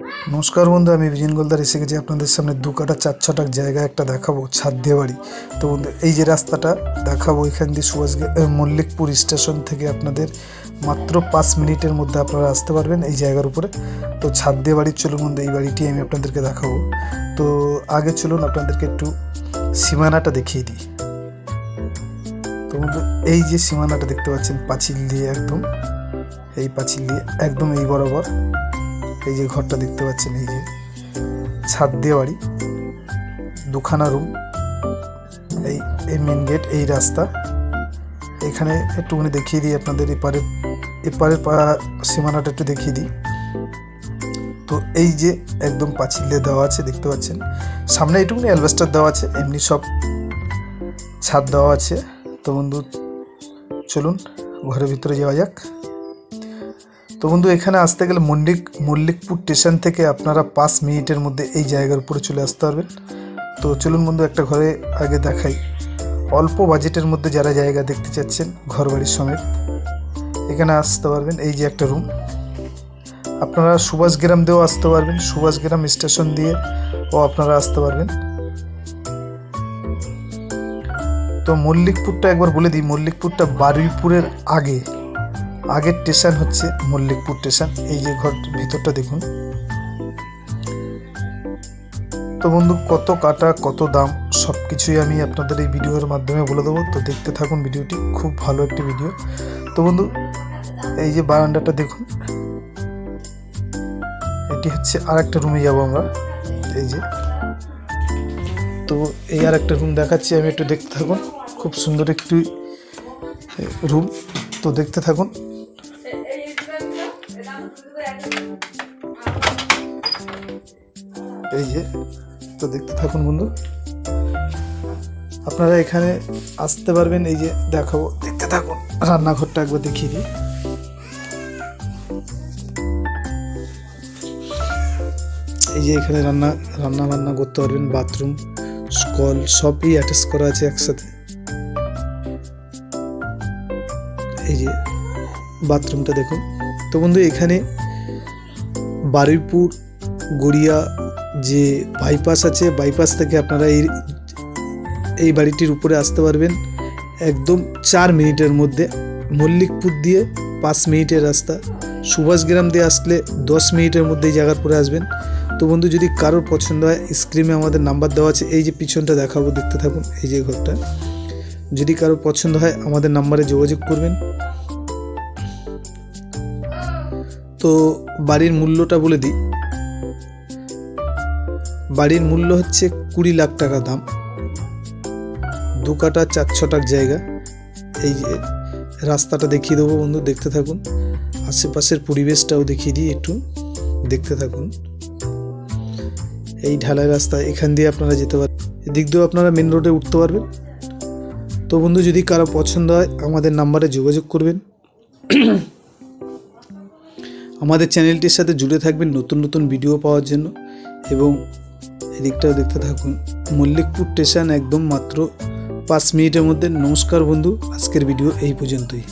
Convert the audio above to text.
নমস্কার বন্ধু, আমি বিজিন গোলদার এসে গেছি আপনাদের সামনে। 2 কাটা 4 ছটাক জায়গা একটা দেখাবো, ছাদ দিয়ে বাড়ি। তো বন্ধু, এই যে রাস্তাটা দেখাবো, এখান দিয়ে মল্লিকপুর স্টেশন থেকে আপনাদের মাত্র 5 মিনিটের মধ্যে আপনারা আসতে পারবেন এই জায়গার উপরে। তো ছাদ দিয়ে বাড়ি, চলুন বন্ধু, এই বাড়িটি আমি আপনাদেরকে দেখাবো। তো আগে চলুন আপনাদেরকে একটু সীমানাটা দেখিয়ে দিই। তো বন্ধু, এই যে সীমানাটা দেখতে পাচ্ছেন, পাঁচিল দিয়ে একদম, এই পাঁচিল দিয়ে একদম এই বরাবর এই যে ঘরটা দেখতে পাচ্ছেন, এই যে ছাদ দিয়ে বাড়ি, 2খানা রুম, এই মেন গেট, এই রাস্তা। এখানে একটুখানি দেখিয়ে দিই আপনাদের, এপারের সীমানাটা একটু দেখিয়ে দিই। তো এই যে একদম পাঁচিল দিয়ে দেওয়া আছে দেখতে পাচ্ছেন, সামনে এইটুকুনি অ্যালবেস্টার দেওয়া আছে, এমনি সব ছাদ দেওয়া আছে। তো বন্ধু চলুন ঘরের ভিতরে যাওয়া যাক। তো বন্ধু, এখানে আসতে গেলে মল্লিকপুর স্টেশন থেকে আপনারা 5 মিনিটের মধ্যে এই জায়গার উপরে চলে আসতে পারবেন। তো চলুন বন্ধু, একটা ঘরে আগে দেখাই। অল্প বাজেটের মধ্যে যারা জায়গা দেখতে চাচ্ছেন ঘর বাড়ির সমেত, এখানে আসতে পারবেন। এই যে একটা রুম, আপনারা সুভাষগ্রাম দিয়েও আসতে পারবেন, সুভাষগ্রাম স্টেশন দিয়ে ও আপনারা আসতে পারবেন। তো মল্লিকপুরটা একবার বলে দিই, মল্লিকপুরটা বারুইপুরের আগের স্টেশন হচ্ছে মল্লিকপুর স্টেশন। এই যে ঘর ভিতরটা দেখুন। তো বন্ধু, কত কাটা কত দাম সব কিছুই আমি আপনাদের এই ভিডিওর মাধ্যমে বলে দেবো। তো দেখতে থাকুন ভিডিওটি, খুব ভালো একটি ভিডিও। তো বন্ধু, এই যে বারান্দাটা দেখুন, এটি হচ্ছে আর একটা রুমে যাবো আমরা। এই যে, তো এই আর একটা রুম দেখাচ্ছি আমি, একটু দেখতে থাকুন। খুব সুন্দর একটি রুম, তো দেখতে থাকুন। এই যে, তো দেখতে থাকুন বন্ধু, আপনারা এখানে আসতে পারবেন। এই যে দেখাবো, দেখতে থাকুন। রান্নাঘরটা একবার দেখিয়ে দিই। এই যে এখানে রান্না বান্না করতে পারবেন, বাথরুম, কল সবই অ্যাটাচ করা আছে একসাথে। এই যে বাথরুমটা দেখুন। তো বন্ধু, এখানে বারুইপুর গড়িয়া যে বাইপাস আছে, বাইপাস থেকে আপনারা এই বাড়িটির উপরে আসতে পারবেন একদম 4 মিনিটের মধ্যে। মল্লিকপুর দিয়ে 5 মিনিটের রাস্তা, সুভাষগ্রাম দিয়ে আসলে 10 মিনিটের মধ্যে এই জায়গার পরে আসবেন। তো বন্ধু, যদি কারোর পছন্দ হয়, স্ক্রিনে আমাদের নাম্বার দেওয়া আছে। এই যে পিছনটা দেখাবো, দেখতে থাকুন। এই যে ঘরটা, যদি কারোর পছন্দ হয় আমাদের নাম্বারে যোগাযোগ করবেন। তো বাড়ির মূল্যটা বলে দিই। বাড়ির মূল্য হচ্ছে 20 লাখ টাকা দাম, 2 কাটা 4 ছটাক জায়গা। এই যে রাস্তাটা দেখিয়ে দেবো বন্ধু, দেখতে থাকুন। আশেপাশের পরিবেশটাও দেখিয়ে দিই, একটু দেখতে থাকুন। এই ঢালাই রাস্তা, এখান দিয়ে আপনারা যেতে পারবেন, এদিক দিয়েও আপনারা মেন রোডে উঠতে পারবেন। তো বন্ধু, যদি কারো পছন্দ হয় আমাদের নাম্বারে যোগাযোগ করবেন। আমাদের চ্যানেলটির সাথে জুড়ে থাকবেন নতুন নতুন ভিডিও পাওয়ার জন্য। এবং এদিকটাও দেখতে থাকুন। মল্লিকপুর স্টেশন একদম মাত্র 5 মিনিটের মধ্যে। নমস্কার বন্ধু, আজকের ভিডিও এই পর্যন্তই।